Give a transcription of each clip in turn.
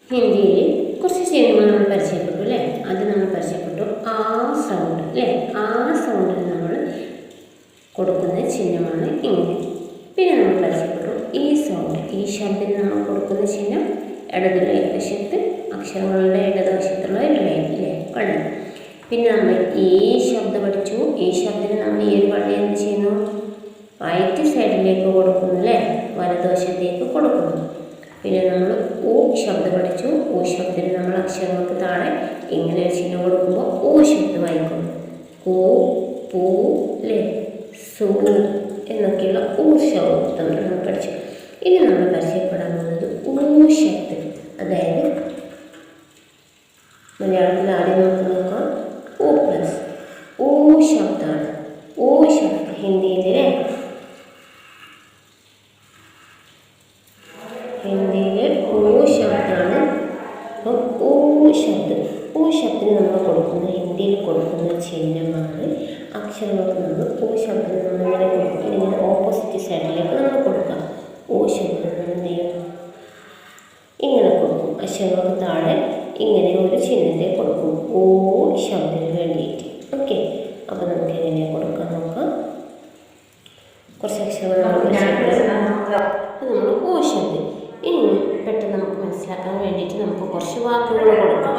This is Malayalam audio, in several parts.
ഹിന്ദിയിൽ കുറച്ച് ചിഹ്നങ്ങൾ നമ്മൾ പരിചയപ്പെട്ടു അല്ലേ? അത് നമ്മൾ പരിചയപ്പെട്ടു ആ സൗണ്ട് അല്ലേ? ആ സൗണ്ടിൽ നമ്മൾ കൊടുക്കുന്ന ചിഹ്നമാണ് ഇങ്ങനെ. പിന്നെ നമ്മൾ പരിചയപ്പെട്ടു ഈ സൗണ്ട്, ഈ ശബ്ദത്തിന് നമ്മൾ കൊടുക്കുന്ന ചിഹ്നം ഇടതുലൈ വശത്ത്, അക്ഷരങ്ങളുടെ ഇടതുവശത്തുള്ള ഒരു ലൈൻ അല്ലേ, വള്ളി. പിന്നെ നമ്മൾ ഈ ശബ്ദം പഠിച്ചു. ഈ ശബ്ദത്തിന് നമ്മൾ ഈ ഒരു വള്ളി എന്ത് ചെയ്യുന്നു? റൈറ്റ് സൈഡിലേക്ക് കൊടുക്കുന്നു അല്ലേ, വലതുവശത്തേക്ക് കൊടുക്കുന്നു. പിന്നെ നമ്മൾ ഊ ശബ്ദം പഠിച്ചു. ഊ ശബ്ദത്തിന് നമ്മൾ അക്ഷരങ്ങൾക്ക് താഴെ ഇങ്ങനെ ഒരു ചിഹ്നം കൊടുക്കുമ്പോൾ ഊ ശബ്ദമായിരിക്കും. കൂ, പൂ, ലേ, സൂ എന്നൊക്കെയുള്ള ഊ ശബ്ദം നമ്മൾ പഠിച്ചു. ഇനി നമ്മൾ പരിചയപ്പെടാൻ പോകുന്നത് ഊ ശബ്ദം. അതായത് മലയാളത്തിൽ ആദ്യം നമുക്ക് നോക്കാം ഊ പ്ലസ് ഊ ശബ്ദമാണ്. ഊ ശബ്ദം ഹിന്ദിയിലെ ഊ ശബ്ദമാണ്. അപ്പം ഊ ശബ്ദം, ഊ ശബ്ദത്തിന് നമ്മൾ കൊടുക്കുന്ന ഹിന്ദിയിൽ കൊടുക്കുന്ന ചിഹ്നമാണ് അക്ഷരങ്ങൾക്ക്. നമ്മൾ ഊ ശബ്ദത്തിന് നമ്മൾ ഇങ്ങനെ കൊടുക്കും, ഇങ്ങനെ ഓപ്പോസിറ്റ് സൈഡിലേക്ക് നമ്മൾ കൊടുക്കാം. ഊ ശബ്ദം എന്ത് ചെയ്യും? ഇങ്ങനെ കൊടുക്കും, അക്ഷരങ്ങൾക്ക് താഴെ ഇങ്ങനെ ഒരു ചിഹ്നത്തെ കൊടുക്കും ഊ ശബ്ദത്തിന് വേണ്ടിയിട്ട്. ഓക്കെ, അപ്പോൾ നമുക്ക് എങ്ങനെ കൊടുക്കാൻ നോക്കാം. കുറച്ച് അക്ഷരങ്ങൾ നമ്മൾ ഊ ശബ്ദം. ഇനി പെട്ടെന്ന് നമുക്ക് മനസ്സിലാക്കാൻ വേണ്ടിയിട്ട് നമുക്ക് കുറച്ച് വാക്കുകൾ കൊടുക്കാം.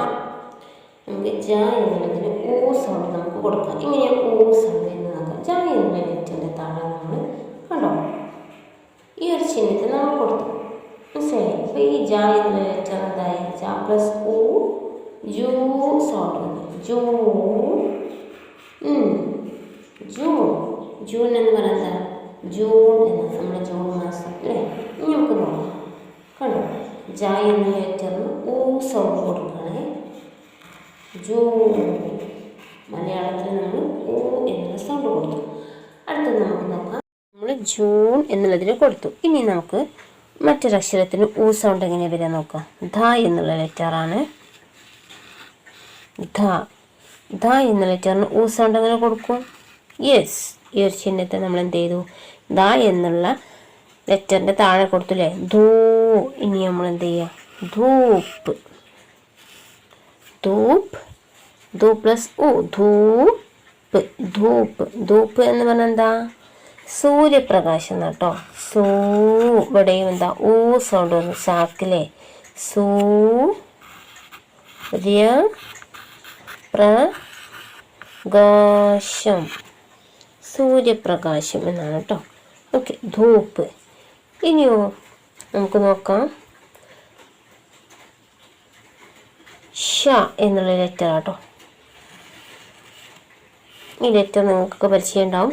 നമുക്ക് ജ എന്നുള്ളതിന് ഊ സൗണ്ട് നമുക്ക് കൊടുക്കാം. ഇങ്ങനെ ഊ സൗണ്ട് എന്ന് നോക്കാം. ജ എന്നുള്ള ലെറ്ററിൻ്റെ താഴെ നമ്മൾ കണ്ടോ ഈ ഒരു ചിഹ്നത്തെ നമ്മൾ കൊടുത്തു, മനസ്സിലായി? അപ്പോൾ ഈ ജ എന്നുള്ള ലെറ്റർ എന്തായി? ജ പ്ലസ് ഊ, ജൂ സൗണ്ട് വന്നു. ജൂൺ, ജൂൺ എന്ന് പറയുന്നത് ജൂൺ എന്ന്, നമ്മുടെ ജൂൺ മാസം അല്ലേ? ഇനി നമുക്ക് നോക്കാം. കണ്ടോ, ജ എന്ന ലെറ്ററിന് ഊ സൗണ്ട് കൊടുക്കുകയാണ്. ജൂൺ, മലയാളത്തിൽ നമ്മൾ ഊ എന്നുള്ള സൗണ്ട് കൊടുത്തു. അടുത്തത് നമുക്ക് നോക്കാം. നമ്മൾ ജൂൺ എന്നുള്ളതിന് കൊടുത്തു. ഇനി നമുക്ക് മറ്റൊരക്ഷരത്തിന് ഊ സൗണ്ട് എങ്ങനെ വരാൻ നോക്കാം. ധ എന്നുള്ള ലെറ്ററാണ്. ധ എന്ന ലെറ്ററിന് ഊ സൗണ്ട് എങ്ങനെ കൊടുക്കും? യെസ്, ഈ ഒരു ചിഹ്നത്തെ നമ്മൾ എന്ത് ചെയ്തു? ധ എന്നുള്ള ലെറ്ററിൻ്റെ താഴെ കൊടുത്തില്ലേ, ധൂ. ഇനി നമ്മൾ എന്ത് ചെയ്യുക? ധൂപ്പ്, ധൂപ്പ്, ധൂ പ്ലസ് ഊ, ധൂപ്പ്, ധൂപ്പ്. ധൂപ്പ് എന്ന് പറഞ്ഞാൽ എന്താ? സൂര്യപ്രകാശം കേട്ടോ. ഇവിടെയും എന്താ ഊ സൗണ്ട് വന്നു, സാക്കിലെ സൂര്യപ്രകാശം, സൂര്യപ്രകാശം എന്നാണ് കേട്ടോ. ഓക്കെ, ധൂപ്പ്. ഇനിയോ നമുക്ക് നോക്കാം. ഷ എന്നുള്ള ലെറ്റർ കേട്ടോ. ഈ ലെറ്റർ നിങ്ങൾക്ക് പരിചയം ഉണ്ടാവും.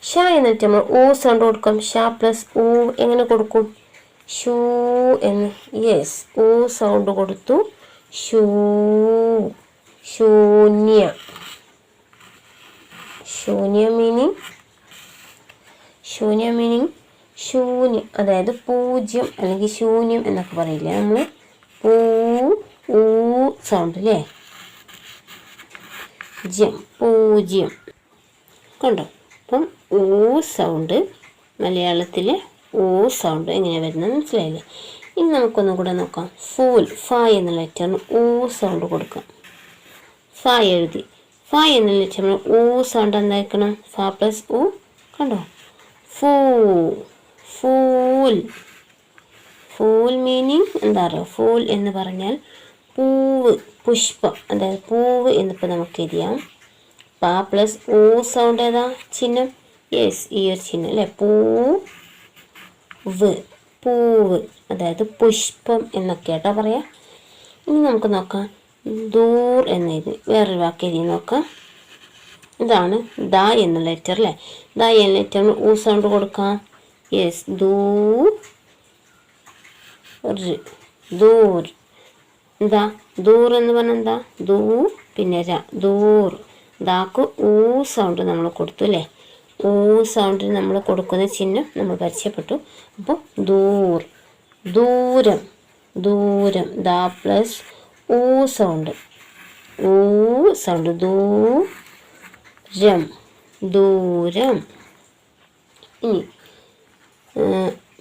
ഷ എന്നിട്ട് നമ്മൾ ഊ സൗണ്ട് കൊടുക്കാം. ഷ പ്ലസ് ഊ എങ്ങനെ കൊടുക്കും? ഷൂ എന്ന്. യെസ്, ഊ സൗണ്ട് കൊടുത്തു. ഷൂ, ശൂന്യ. ശൂന്യ മീനിങ് ശൂന്യം, അതായത് പൂജ്യം അല്ലെങ്കിൽ ശൂന്യം എന്നൊക്കെ പറയില്ലേ നമ്മൾ. ഊ സൗണ്ട് അല്ലേ, പൂജ്യം. കണ്ടോ, അപ്പം ഊ സൗണ്ട് മലയാളത്തിൽ ഊ സൗണ്ട് എങ്ങനെ വരുന്നത് മനസ്സിലായില്ലേ? ഇനി നമുക്കൊന്നും കൂടെ നോക്കാം. ഫ എന്ന ലെറ്ററിന് ഊ സൗണ്ട് കൊടുക്കാം. ഫ എഴുതി. ഫ എന്ന ലെറ്ററിന് ഊ സൗണ്ട് എന്തായിരിക്കണം? ഫ പ്ലസ് ഊ. കണ്ടോ, ഫൂൽ മീനിങ് എന്താ പറയുക? ഫൂൽ എന്ന് പറഞ്ഞാൽ പൂവ്, പുഷ്പം, അതായത് പൂവ് എന്നിപ്പോൾ നമുക്ക് എഴുതിയാം. പ പ്ലസ് ഊ സൗണ്ട് ഏതാ ചിഹ്നം? യെസ്, ഈ ഒരു ചിഹ്നം അല്ലേ, പൂവ്, അതായത് പുഷ്പം എന്നൊക്കെ ആയിട്ടാ പറയാം. ഇനി നമുക്ക് നോക്കാം. ദൂർ എന്ന് എഴുതി വേറൊരു വാക്ക് എഴുതി നോക്കാം. ഇതാണ് ദ എന്ന ലെറ്റർ അല്ലേ. ദ എന്ന ലെറ്ററിന് ഊ സൗണ്ട് കൊടുക്കാം. യെസ്, ദൂർ. എന്താ ദൂർ എന്ന് പറഞ്ഞാൽ എന്താ? ദൂ പിന്നെ ദൂർ. ദാക്ക് ഊ സൗണ്ട് നമ്മൾ കൊടുത്തു അല്ലേ. ഊ സൗണ്ടിന് നമ്മൾ കൊടുക്കുന്ന ചിഹ്നം നമ്മൾ പരിചയപ്പെട്ടു. അപ്പോൾ ദൂരം, ദ പ്ലസ് ഊ സൗണ്ട്, ദൂരം. ഇനി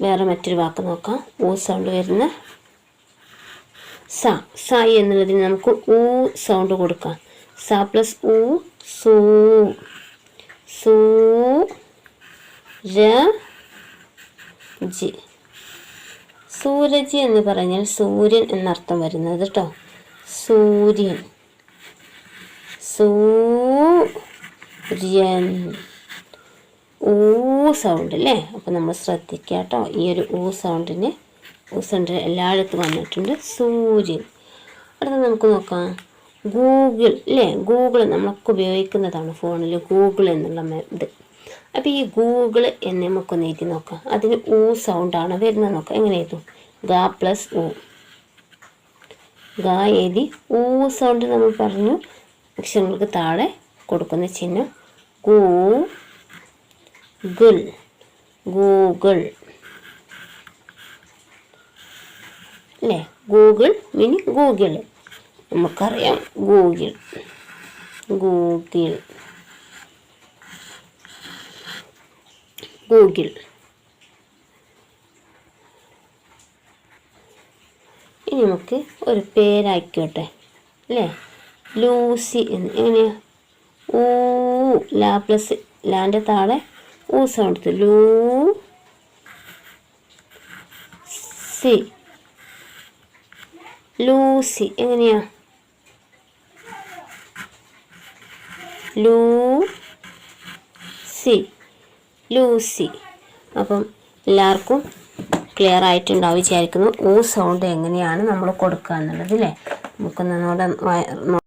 വേറെ മറ്റൊരു വാക്ക് നോക്കാം. ഊ സൗണ്ട് വരുന്ന സ സ എന്നുള്ളതിന് നമുക്ക് ഊ സൗണ്ട് കൊടുക്കാം. സ പ്ലസ് ഊ സൂ. സൂ ര ജി. സൂരജ് എന്ന് പറഞ്ഞാൽ സൂര്യൻ എന്നർത്ഥം വരുന്നത് കേട്ടോ. സൂര്യൻ. സൂര്യൻ. ഊ സൗണ്ട് അല്ലേ. അപ്പോൾ നമ്മൾ ശ്രദ്ധിക്കുക കേട്ടോ. ഈ ഒരു ഊ സൗണ്ടിന് എല്ലായിടത്തും വന്നിട്ടുണ്ട്. സൂര്യൻ. അടുത്ത നമുക്ക് നോക്കാം ഗൂഗിൾ അല്ലേ. ഗൂഗിൾ നമ്മളൊക്കെ ഉപയോഗിക്കുന്നതാണ് ഫോണിൽ ഗൂഗിൾ എന്നുള്ള ഇത്. അപ്പോൾ ഈ ഗൂഗിൾ എന്ന് നമുക്കൊന്ന് എഴുതി നോക്കാം. അതിന് ഊ സൗണ്ടാണ് വരുന്നത്. നോക്കാം എങ്ങനെ എഴുതും. ഗ പ്ലസ് ഊ. ഗ എഴുതി ഊ സൗണ്ട് നമ്മൾ പറഞ്ഞു. അക്ഷരങ്ങൾക്ക് താഴെ കൊടുക്കുന്ന ചിഹ്നം ഗൂഗിൾ. ഗൂഗിൾ അല്ലേ. ഗൂഗിൾ മീൻ ഗൂഗിൾ. നമുക്കറിയാം ഗൂഗിൾ. ഗൂഗിൾ. ഗൂഗിൾ. ഇനി നമുക്ക് ഒരു പേരായിക്കോട്ടെ അല്ലേ. ലൂസി എന്ന്. എങ്ങനെയാ. ഊ ലാ പ്ലസ് ലാൻ്റെ താഴെ ഊ സൗണ്ട്. ലൂസി. ലൂസി. എങ്ങനെയാ. ലൂസി. ലൂസി. അപ്പം എല്ലാവർക്കും ക്ലിയർ ആയിട്ടുണ്ടാവും വിചാരിക്കുന്നു. ഊ സൗണ്ട് എങ്ങനെയാണ് നമ്മൾ കൊടുക്കുക എന്നുള്ളത് അല്ലേ. നമുക്കൊന്ന്